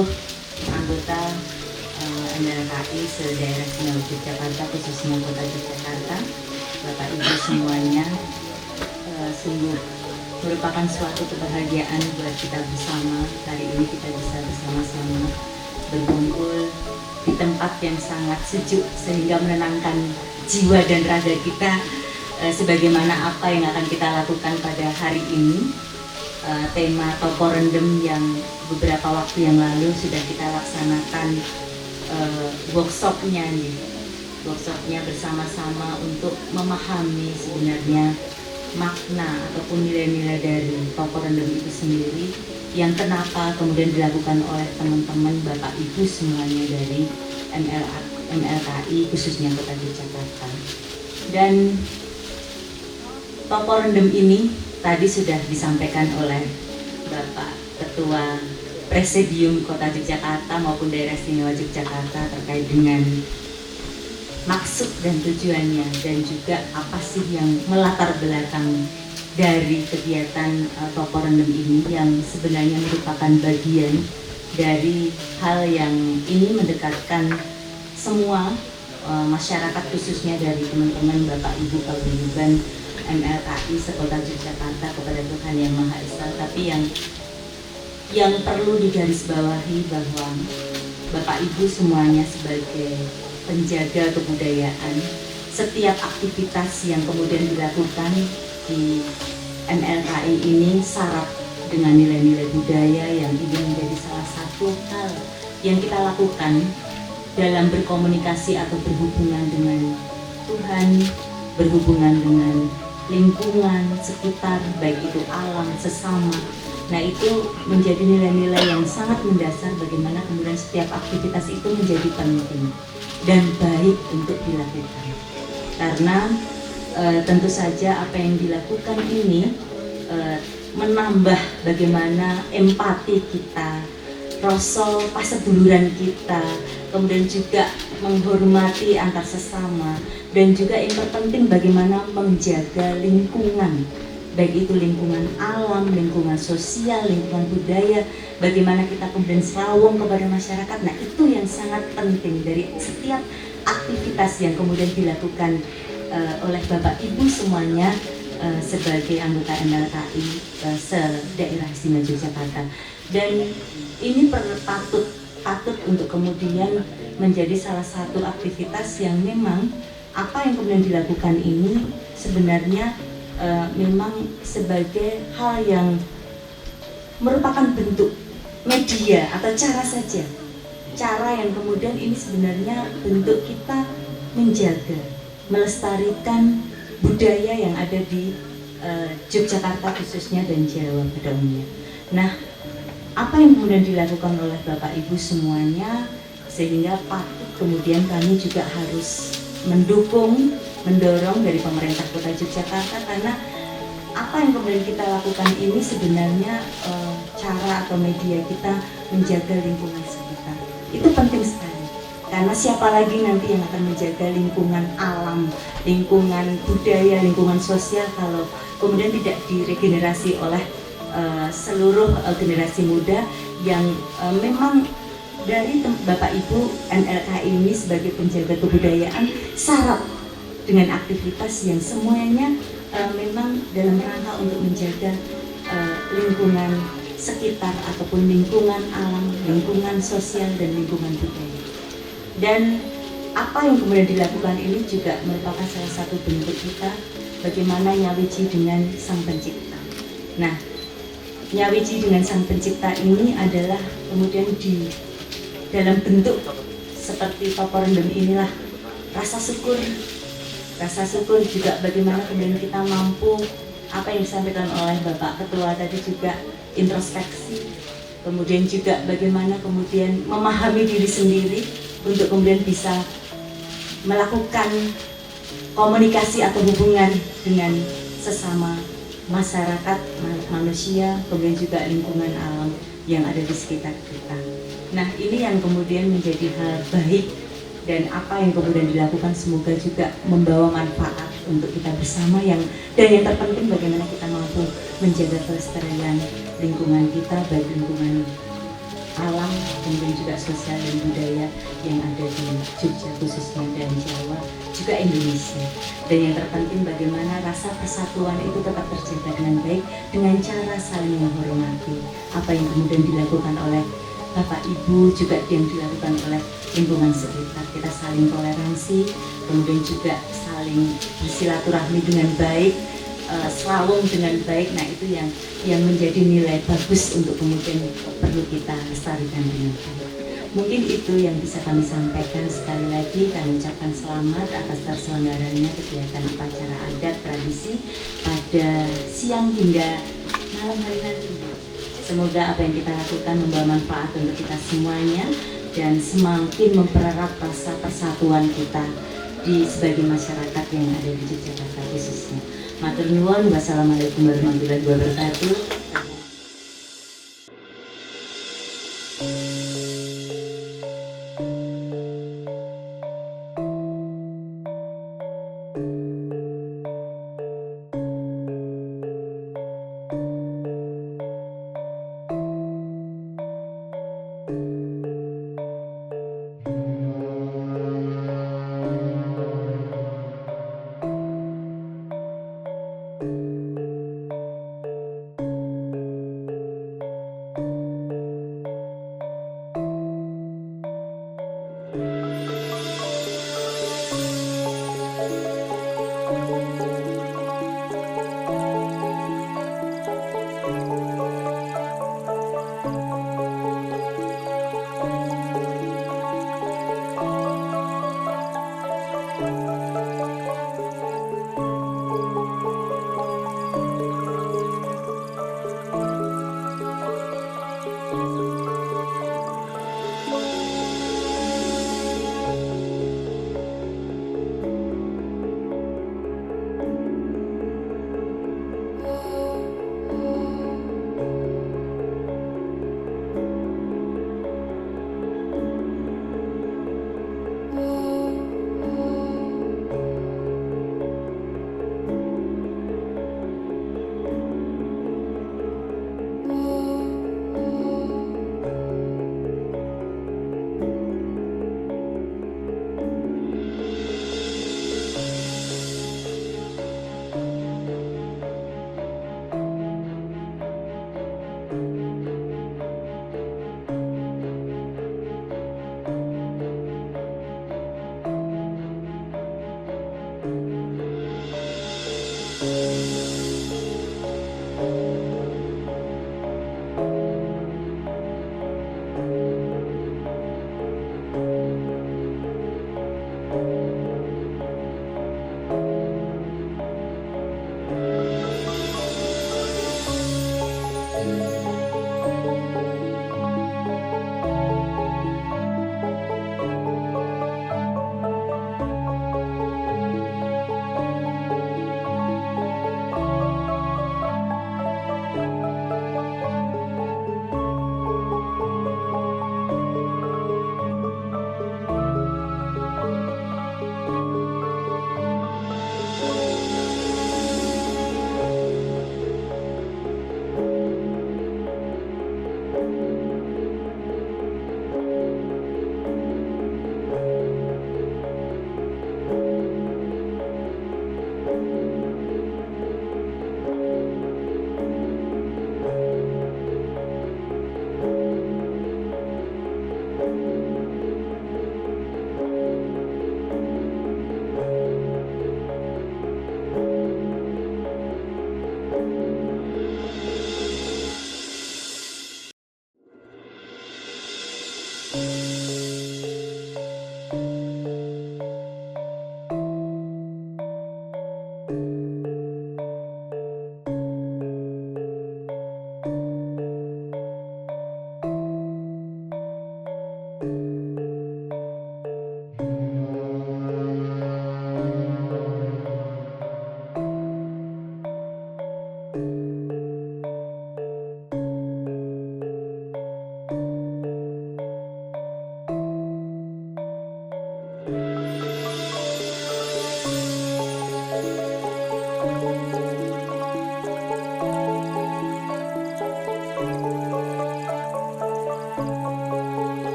seluruh anggota MLKI se-Daerah Istimewa Yogyakarta, khususnya Kota Yogyakarta, Bapak Ibu semuanya, sungguh merupakan suatu kebahagiaan buat kita bersama. Hari ini kita bisa bersama-sama berkumpul di tempat yang sangat sejuk sehingga menenangkan jiwa dan raga kita, sebagaimana apa yang akan kita lakukan pada hari ini. Tema Topo Rendem yang beberapa waktu yang lalu sudah kita laksanakan workshopnya bersama-sama untuk memahami sebenarnya makna ataupun nilai-nilai dari Topo Rendem itu sendiri, yang kenapa kemudian dilakukan oleh teman-teman Bapak Ibu semuanya dari MLKI khususnya Kota Yogyakarta. Dan Topo Rendem ini tadi sudah disampaikan oleh Bapak Ketua Presidium Kota Yogyakarta maupun Daerah Istimewa Yogyakarta terkait dengan maksud dan tujuannya, dan juga apa sih yang melatar belakang dari kegiatan Topo Rendem ini, yang sebenarnya merupakan bagian dari hal yang ingin mendekatkan semua masyarakat, khususnya dari teman-teman Bapak Ibu Paguyuban MLKI sekota Yogyakarta kepada Tuhan Yang Maha Esa. Tapi yang perlu digarisbawahi bahwa Bapak Ibu semuanya sebagai penjaga kebudayaan, setiap aktivitas yang kemudian dilakukan di MLKI ini syarat dengan nilai-nilai budaya yang ini menjadi salah satu hal yang kita lakukan dalam berkomunikasi atau berhubungan dengan Tuhan, berhubungan dengan lingkungan sekitar, baik itu alam, sesama. Nah, itu menjadi nilai-nilai yang sangat mendasar bagaimana kemudian setiap aktivitas itu menjadi penting dan baik untuk dilakukan. Karena tentu saja apa yang dilakukan ini menambah bagaimana empati kita, rasa paseduluran kita, kemudian juga menghormati antar sesama, dan juga yang terpenting bagaimana menjaga lingkungan, baik itu lingkungan alam, lingkungan sosial, lingkungan budaya, bagaimana kita kemudian serawung kepada masyarakat. Nah, itu yang sangat penting dari setiap aktivitas yang kemudian dilakukan oleh Bapak Ibu semuanya sebagai anggota MLKI se-Daerah Istimewa Yogyakarta. Dan ini patut untuk kemudian menjadi salah satu aktivitas yang memang apa yang kemudian dilakukan ini sebenarnya memang sebagai hal yang merupakan bentuk media atau cara yang kemudian ini sebenarnya bentuk kita menjaga, melestarikan budaya yang ada di Yogyakarta khususnya dan Jawa pada umumnya. Nah, apa yang kemudian dilakukan oleh Bapak Ibu semuanya sehingga patut kemudian kami juga harus mendorong dari pemerintah Kota Yogyakarta, karena apa yang kemudian kita lakukan ini sebenarnya cara atau media kita menjaga lingkungan sekitar. Itu penting sekali, karena siapa lagi nanti yang akan menjaga lingkungan alam, lingkungan budaya, lingkungan sosial kalau kemudian tidak diregenerasi oleh seluruh generasi muda yang memang dari Bapak Ibu MLKI ini sebagai penjaga kebudayaan syarat dengan aktivitas yang semuanya memang dalam rangka untuk menjaga lingkungan sekitar ataupun lingkungan alam, lingkungan sosial, dan lingkungan budaya. Dan apa yang kemudian dilakukan ini juga merupakan salah satu bentuk kita bagaimana nyawiji dengan Sang Pencipta. Nah, nyawiji dengan Sang Pencipta ini adalah kemudian di dalam bentuk seperti Topo Rendem inilah rasa syukur juga bagaimana kemudian kita mampu, apa yang disampaikan oleh Bapak Ketua tadi juga introspeksi, kemudian juga bagaimana kemudian memahami diri sendiri untuk kemudian bisa melakukan komunikasi atau hubungan dengan sesama masyarakat, manusia, kemudian juga lingkungan alam yang ada di sekitar kita. Nah, ini yang kemudian menjadi hal baik, dan apa yang kemudian dilakukan semoga juga membawa manfaat untuk kita bersama, dan yang terpenting bagaimana kita mampu menjaga kelestarian lingkungan kita, baik lingkungan alam, kemudian juga sosial dan budaya yang ada di Jogja khususnya dan Jawa, juga Indonesia. Dan yang terpenting bagaimana rasa persatuan itu tetap terjaga dengan baik dengan cara saling menghormati. Apa yang kemudian dilakukan oleh Bapak Ibu juga yang dilakukan oleh lingkungan sekitar. Kita saling toleransi, kemudian juga saling bersilaturahmi dengan baik, selawung dengan baik. Nah itu yang menjadi nilai bagus untuk kemudian perlu kita lestarikan dengan baik. Mungkin itu yang bisa kami sampaikan. Sekali lagi kami ucapkan selamat atas terselenggaranya kegiatan upacara adat tradisi pada siang hingga malam hari nanti. Semoga apa yang kita lakukan membawa manfaat untuk kita semuanya dan semakin mempererat rasa persatuan kita sebagai masyarakat yang ada di Yogyakarta khususnya. Matur nuwun, wassalamualaikum warahmatullahi wabarakatuh.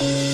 Thank you.